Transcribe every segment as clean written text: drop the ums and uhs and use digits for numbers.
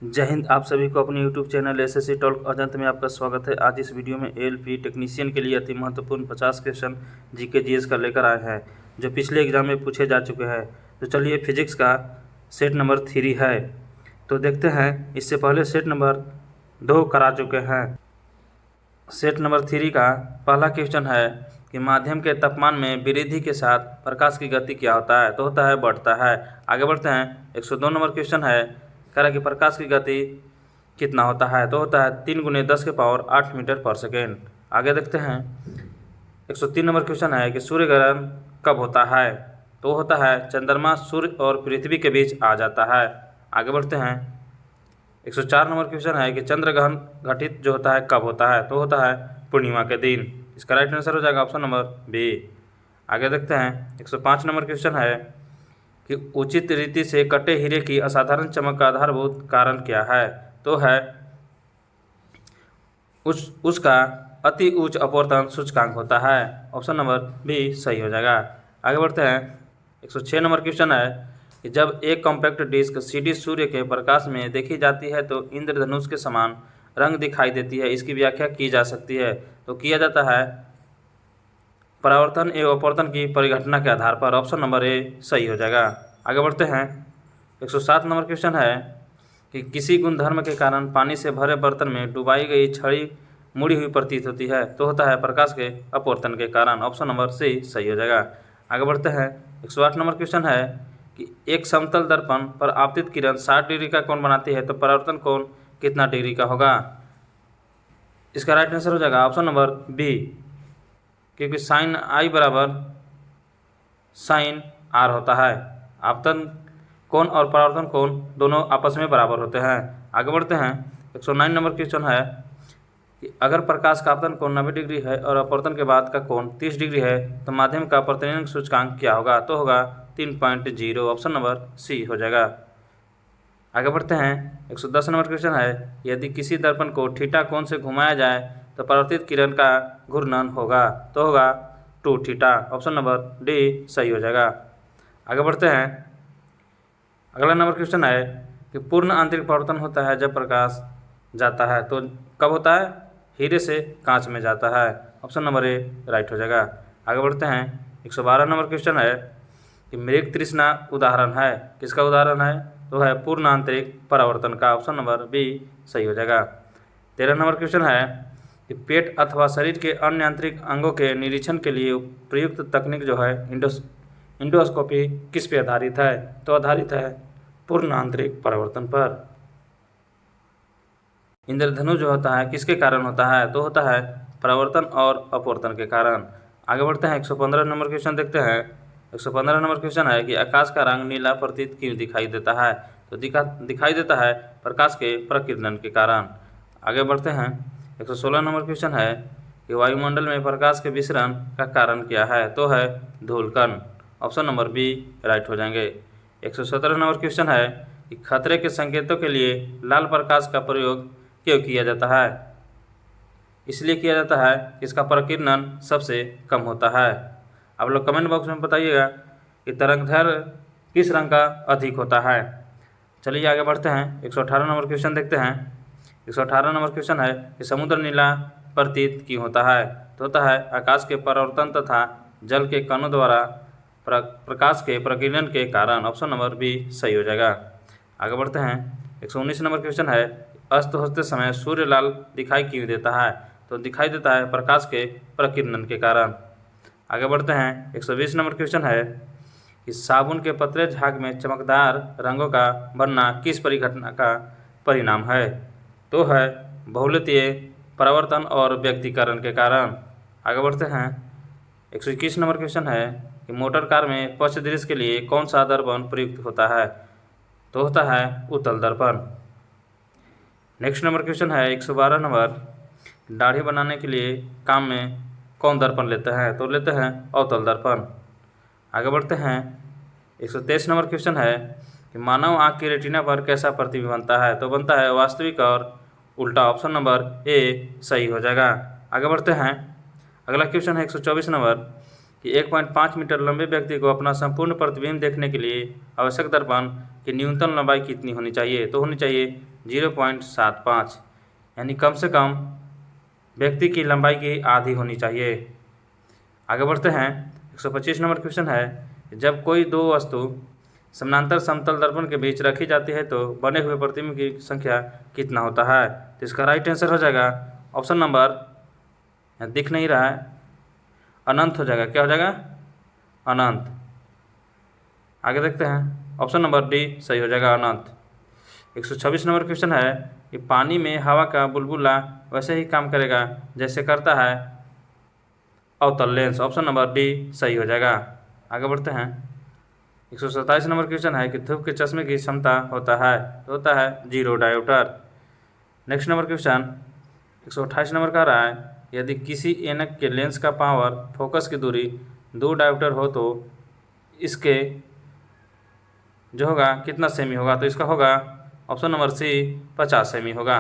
जय हिंद। आप सभी को अपने YouTube चैनल एसएससी टॉक अजंत में आपका स्वागत है। आज इस वीडियो में एएलपी टेक्नीशियन के लिए अति महत्वपूर्ण 50 क्वेश्चन जीके जीएस का लेकर आए हैं, जो पिछले एग्जाम में पूछे जा चुके हैं। तो चलिए, फिजिक्स का सेट नंबर 3 है, तो देखते हैं। इससे पहले सेट नंबर 2 करा चुके हैं। सेट नंबर 3 का पहला क्वेश्चन है कि माध्यम के तापमान में वृद्धि के साथ प्रकाश की गति क्या होता है? तो होता है बढ़ता है। आगे बढ़ते हैं। 102 नंबर क्वेश्चन है, कह रहा है कि प्रकाश की गति कितना होता है? तो होता है 3 × 10⁸ मीटर पर सेकेंड। आगे देखते हैं। 103 नंबर क्वेश्चन है कि सूर्य ग्रहण कब होता है? तो होता है चंद्रमा सूर्य और पृथ्वी के बीच आ जाता है। आगे बढ़ते हैं। 104 नंबर क्वेश्चन है कि चंद्र ग्रहण घटित जो होता है कब होता है? तो होता है पूर्णिमा के दिन। इसका राइट आंसर हो जाएगा ऑप्शन नंबर बी। आगे देखते हैं। 105 नंबर क्वेश्चन है कि उचित रीति से कटे हीरे की असाधारण चमक का आधारभूत कारण क्या है? तो है उसका अति उच्च अपवर्तन सूचकांक होता है। ऑप्शन नंबर बी सही हो जाएगा। आगे बढ़ते हैं। 106 नंबर क्वेश्चन है कि जब एक कॉम्पैक्ट डिस्क सीडी सूर्य के प्रकाश में देखी जाती है तो इंद्रधनुष के समान रंग दिखाई देती है। इसकी व्याख्या की जा सकती है। तो किया जाता है परावर्तन एवं अपवर्तन की परिघटना के आधार पर। ऑप्शन नंबर ए सही हो जाएगा। आगे बढ़ते हैं। 107 नंबर क्वेश्चन है कि किसी गुणधर्म के कारण पानी से भरे बर्तन में डुबाई गई छड़ी मुड़ी हुई प्रतीत होती है। तो होता है प्रकाश के अपवर्तन के कारण। ऑप्शन नंबर सी सही हो जाएगा। आगे बढ़ते हैं। 108 नंबर क्वेश्चन है कि एक समतल दर्पण पर आपतित किरण 60 डिग्री का कोण बनाती है, तो परावर्तन कोण कितना डिग्री का होगा? इसका राइट आंसर हो जाएगा ऑप्शन नंबर बी, क्योंकि साइन आई बराबर साइन आर होता है। आपतन कोण और परावर्तन कोण दोनों आपस में बराबर होते हैं। आगे बढ़ते हैं। 109 नंबर क्वेश्चन है कि अगर प्रकाश का आपतन कोण 90 डिग्री है और अपवर्तन के बाद का कोण 30 डिग्री है, तो माध्यम का प्रतिबिंब सूचकांक क्या होगा? तो होगा 3.0। ऑप्शन नंबर सी हो जाएगा। आगे बढ़ते हैं। 110 नंबर क्वेश्चन है, यदि किसी दर्पण को थीटा कोण से घुमाया जाए तो परावर्तित किरण का घूर्णन होगा? तो होगा 2 थीटा। ऑप्शन नंबर डी सही हो जाएगा। आगे बढ़ते हैं। अगला नंबर क्वेश्चन है कि पूर्ण आंतरिक परावर्तन होता है जब प्रकाश जाता है, तो कब होता है? हीरे से कांच में जाता है। ऑप्शन नंबर ए राइट हो जाएगा। आगे बढ़ते हैं। 112 नंबर क्वेश्चन है कि मृग तृष्णा उदाहरण है, किसका उदाहरण है? तो है पूर्ण आंतरिक परावर्तन का। ऑप्शन नंबर बी सही हो जाएगा। 13 नंबर क्वेश्चन है कि पेट अथवा शरीर के अन्य आंतरिक अंगों के निरीक्षण के लिए प्रयुक्त तकनीक जो है इंडोस्कोपी किस पे आधारित है? तो आधारित है पूर्ण आंतरिक परावर्तन पर। इंद्रधनुष जो होता है किसके कारण होता है? तो होता है परावर्तन और अपवर्तन के कारण। आगे बढ़ते हैं। 115 नंबर क्वेश्चन देखते हैं। 115 नंबर क्वेश्चन है कि आकाश का रंग नीला प्रतीत क्यों दिखाई देता है? तो दिखाई देता है प्रकाश के प्रकीर्णन के कारण। आगे बढ़ते हैं। 116 नंबर क्वेश्चन है कि वायुमंडल में प्रकाश के विसरण का कारण क्या है? तो है धूलकण। ऑप्शन नंबर बी राइट हो जाएंगे। 117 नंबर क्वेश्चन है कि खतरे के संकेतों के लिए लाल प्रकाश का प्रयोग क्यों किया जाता है? इसलिए किया जाता है कि इसका प्रकीर्णन सबसे कम होता है। आप लोग कमेंट बॉक्स में बताइएगा कि तरंगदैर्घ्य किस रंग का अधिक होता है। चलिए आगे बढ़ते हैं। 118 नंबर क्वेश्चन देखते हैं। 118 नंबर क्वेश्चन है कि समुद्र नीला प्रतीत क्यों होता है? तो होता है आकाश के परावर्तन तथा जल के कणों द्वारा प्रकाश के प्रकीर्णन के कारण। ऑप्शन नंबर बी सही हो जाएगा। आगे बढ़ते हैं। 119 नंबर क्वेश्चन है अस्त होते समय सूर्य लाल दिखाई क्यों देता है? तो दिखाई देता है प्रकाश के प्रकीर्णन के कारण। आगे बढ़ते हैं। 120 नंबर क्वेश्चन है कि साबुन के पतले झाग में चमकदार रंगों का बनना किस परिघटना का परिणाम है? तो है बहुलकीय परावर्तन और व्यक्तीकरण के कारण। आगे बढ़ते हैं। 121 नंबर क्वेश्चन है कि मोटर कार में पक्ष दृश्य के लिए कौन सा दर्पण प्रयुक्त होता है? तो होता है उत्तल दर्पण। नेक्स्ट नंबर क्वेश्चन है 112 नंबर, दाढ़ी बनाने के लिए काम में कौन दर्पण लेते हैं? तो लेते हैं अवतल दर्पण। आगे बढ़ते हैं। 123 नंबर क्वेश्चन है कि मानव आँख की रेटिना पर कैसा प्रतिबिंब बनता है? तो बनता है वास्तविक और उल्टा। ऑप्शन नंबर ए सही हो जाएगा। आगे बढ़ते हैं। अगला क्वेश्चन है 124 नंबर कि 1.5 मीटर लंबे व्यक्ति को अपना संपूर्ण प्रतिबिंब देखने के लिए आवश्यक दर्पण की न्यूनतम लंबाई कितनी होनी चाहिए? तो होनी चाहिए 0.75, यानी कम से कम व्यक्ति की लंबाई की आधी होनी चाहिए। आगे बढ़ते हैं। 125 नंबर क्वेश्चन है, जब कोई दो वस्तु समानांतर समतल दर्पण के बीच रखी जाती है तो बने हुए प्रतिबिंब की संख्या कितना होता है? तो इसका राइट आंसर हो जाएगा ऑप्शन नंबर, दिख नहीं रहा है, अनंत हो जाएगा। क्या हो जाएगा? अनंत। आगे देखते हैं, ऑप्शन नंबर डी सही हो जाएगा, अनंत। 126 नंबर क्वेश्चन है कि पानी में हवा का बुलबुला वैसे ही काम करेगा जैसे करता है अवतल लेंस। ऑप्शन नंबर डी सही हो जाएगा। आगे बढ़ते हैं। 127 नंबर क्वेश्चन है कि धूप के चश्मे की क्षमता होता है 0 dioptre. Next number question 128 number कह रहा है, यदि किसी ऐनक के लेंस का पावर फोकस की दूरी 2 डायोप्टर हो तो इसके जो होगा कितना सेमी होगा? तो इसका होगा ऑप्शन नंबर सी 50 सेमी होगा।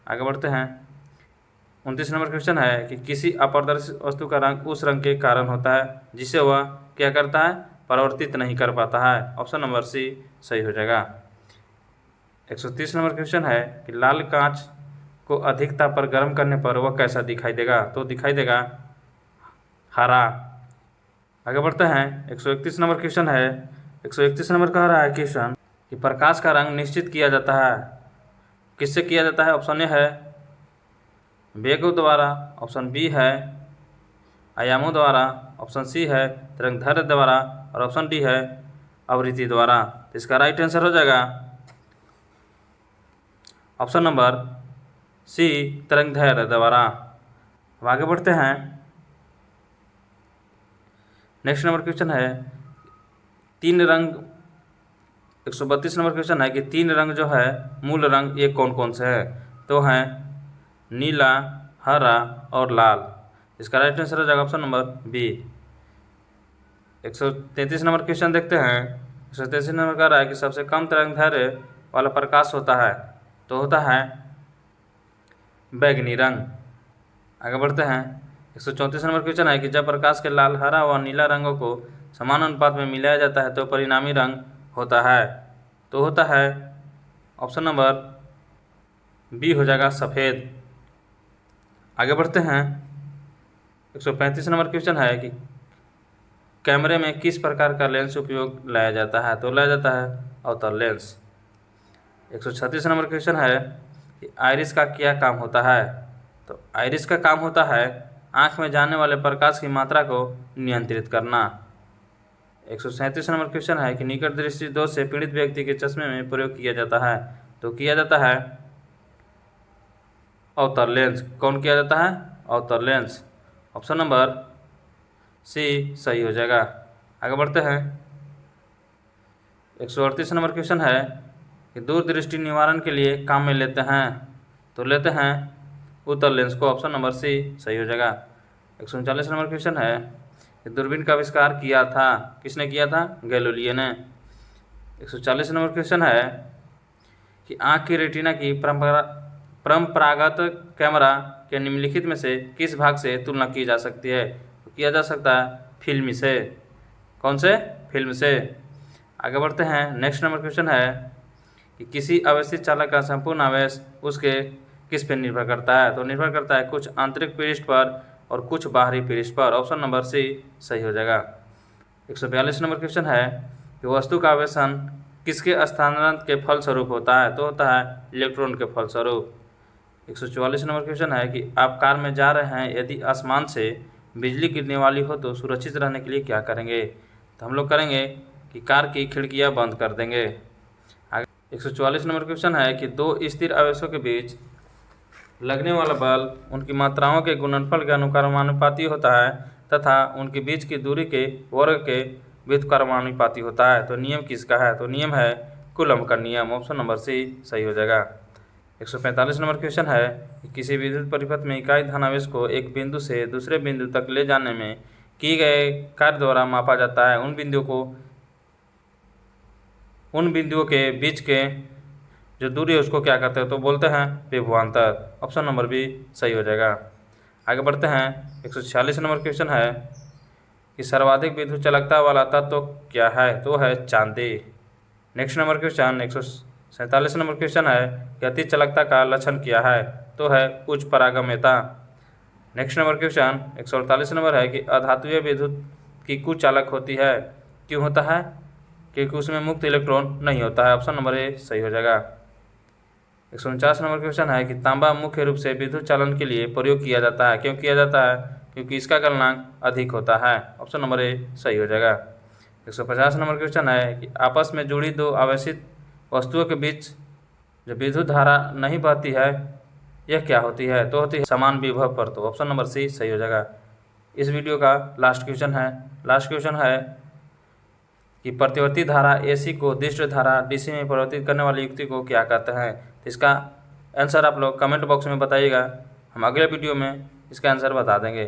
आगे बढ़ते हैं। 29 नंबर क्वेश्चन है कि किसी अपारदर्शी वस्तु का रंग उस रंग के कारण होता है जिसे वह क्या करता है? परावर्तित नहीं कर पाता है। ऑप्शन नंबर सी सही हो जाएगा। 130 नंबर क्वेश्चन है कि लाल कांच को अधिक ताप पर गर्म करने पर वह कैसा दिखाई देगा? तो दिखाई देगा हरा। आगे बढ़ते हैं। 131 नंबर क्वेश्चन है, 131 नंबर कह रहा है क्वेश्चन कि प्रकाश का रंग निश्चित किया जाता है, किससे किया जाता है? ऑप्शन ए है वेगों द्वारा, ऑप्शन बी है आयामों द्वारा, ऑप्शन सी है तरंगदैर्घ्य द्वारा और ऑप्शन डी है आवृत्ति द्वारा। तो इसका राइट आंसर हो जाएगा ऑप्शन नंबर सी तरंगदैर्घ्य द्वारा। अब आगे बढ़ते हैं। नेक्स्ट नंबर क्वेश्चन है 3 रंग। 132 नंबर क्वेश्चन है कि 3 रंग जो है मूल रंग ये कौन कौन से है? तो हैं नीला, हरा और लाल। इसका राइट आंसर हो जाएगा option number B. 133 number question देखते हैं। 133 नंबर कह रहा है कि सबसे कम तरंगदैर्घ्य वाला प्रकाश होता है तो होता है बैंगनी रंग। आगे बढ़ते हैं। 134 नंबर क्वेश्चन है कि जब प्रकाश के लाल, हरा व नीला रंगों को समान अनुपात में मिलाया जाता है तो परिणामी रंग होता है, तो होता है ऑप्शन नंबर बी हो जाएगा सफ़ेद। आगे बढ़ते हैं। 135 नंबर क्वेश्चन है कि कैमरे में किस प्रकार का लेंस उपयोग लाया जाता है? तो लाया जाता है अवतल लेंस। 136 नंबर क्वेश्चन है कि आइरिस का क्या काम होता है? तो आइरिस का काम होता है आँख में जाने वाले प्रकाश की मात्रा को नियंत्रित करना। 137 नंबर क्वेश्चन है कि निकट दृष्टि दोष से पीड़ित व्यक्ति के चश्मे में प्रयोग किया जाता है तो किया जाता है अवतल लेंस। कौन किया जाता है? अवतल लेंस। ऑप्शन नंबर सी सही हो जाएगा। आगे बढ़ते हैं। 138 नंबर क्वेश्चन है कि दूरदृष्टि निवारण के लिए काम में लेते हैं तो लेते हैं उत्तल लेंस को। ऑप्शन नंबर सी सही हो जाएगा। 139 नंबर क्वेश्चन है कि दूरबीन का आविष्कार किया था, किसने किया था? गैलीलियो ने। 140 नंबर क्वेश्चन है कि आँख की रेटिना की परंपरागत कैमरा के निम्नलिखित में से किस भाग से तुलना की जा सकती है? तो किया जा सकता है फिल्म से। कौन से? फिल्म से। आगे बढ़ते हैं। नेक्स्ट नंबर क्वेश्चन है कि किसी आवेशित चालक का संपूर्ण आवेश उसके किस पर निर्भर करता है? तो निर्भर करता है कुछ आंतरिक पृष्ठ पर और कुछ बाहरी पृष्ठ पर। ऑप्शन नंबर सी सही हो जाएगा। 142 नंबर क्वेश्चन है कि वस्तु का आवेशन किसके स्थानांतरण के फलस्वरूप होता है? तो होता है इलेक्ट्रॉन के फलस्वरूप। 144 नंबर क्वेश्चन है कि आप कार में जा रहे हैं, यदि आसमान से बिजली गिरने वाली हो तो सुरक्षित रहने के लिए क्या करेंगे? तो हम लोग करेंगे कि कार की खिड़कियां बंद कर देंगे। 144 नंबर क्वेश्चन है कि दो स्थिर आवेशों के बीच लगने वाला बल उनकी मात्राओं के गुणनफल के अनुक्रमानुपाती होता है तथा उनके बीच की दूरी के वर्ग के व्युत्क्रमानुपाती होता है। तो नियम किसका है? तो नियम है कूलम का नियम। ऑप्शन नंबर सी सही हो जाएगा। 145 नंबर क्वेश्चन है कि किसी विद्युत परिपथ में इकाई धनावेश को एक बिंदु से दूसरे बिंदु तक ले जाने में किए गए कार्य द्वारा मापा जाता है। उन बिंदुओं के बीच के जो दूरी है उसको क्या कहते हैं? तो बोलते हैं विभवांतर। ऑप्शन नंबर बी सही हो जाएगा। आगे बढ़ते हैं। 146 नंबर क्वेश्चन है कि सर्वाधिक विद्युत चालकता वाला तत्व क्या है? तो है चांदी। Next number question 47 number question है कि अति चालकता का लक्षण क्या है, तो है उच्च पारगम्यता। नेक्स्ट नंबर क्वेश्चन 148 नंबर है कि अधातुए विद्युत की कुचालक होती है, क्यों होता है? क्योंकि उसमें मुक्त इलेक्ट्रॉन नहीं होता है। ऑप्शन नंबर ए सही हो जाएगा। 149 नंबर क्वेश्चन है कि तांबा मुख्य रूप से विद्युत चालन के लिए प्रयोग किया जाता है, क्यों किया जाता है? क्योंकि इसका गलनांक अधिक होता है। ऑप्शन नंबर ए सही हो जाएगा। 150 नंबर क्वेश्चन है कि आपस में जुड़ी दो आवेशित वस्तुओं के बीच जो विद्युत धारा नहीं बहती है, यह क्या होती है? तो होती है समान विभव पर। तो ऑप्शन नंबर सी सही हो जाएगा। इस वीडियो का लास्ट क्वेश्चन है कि प्रतिवर्ती धारा AC को दिष्ट धारा DC में परिवर्तित करने वाली युक्ति को क्या कहते हैं? तो इसका आंसर आप लोग कमेंट बॉक्स में बताइएगा, हम अगले वीडियो में इसका आंसर बता देंगे।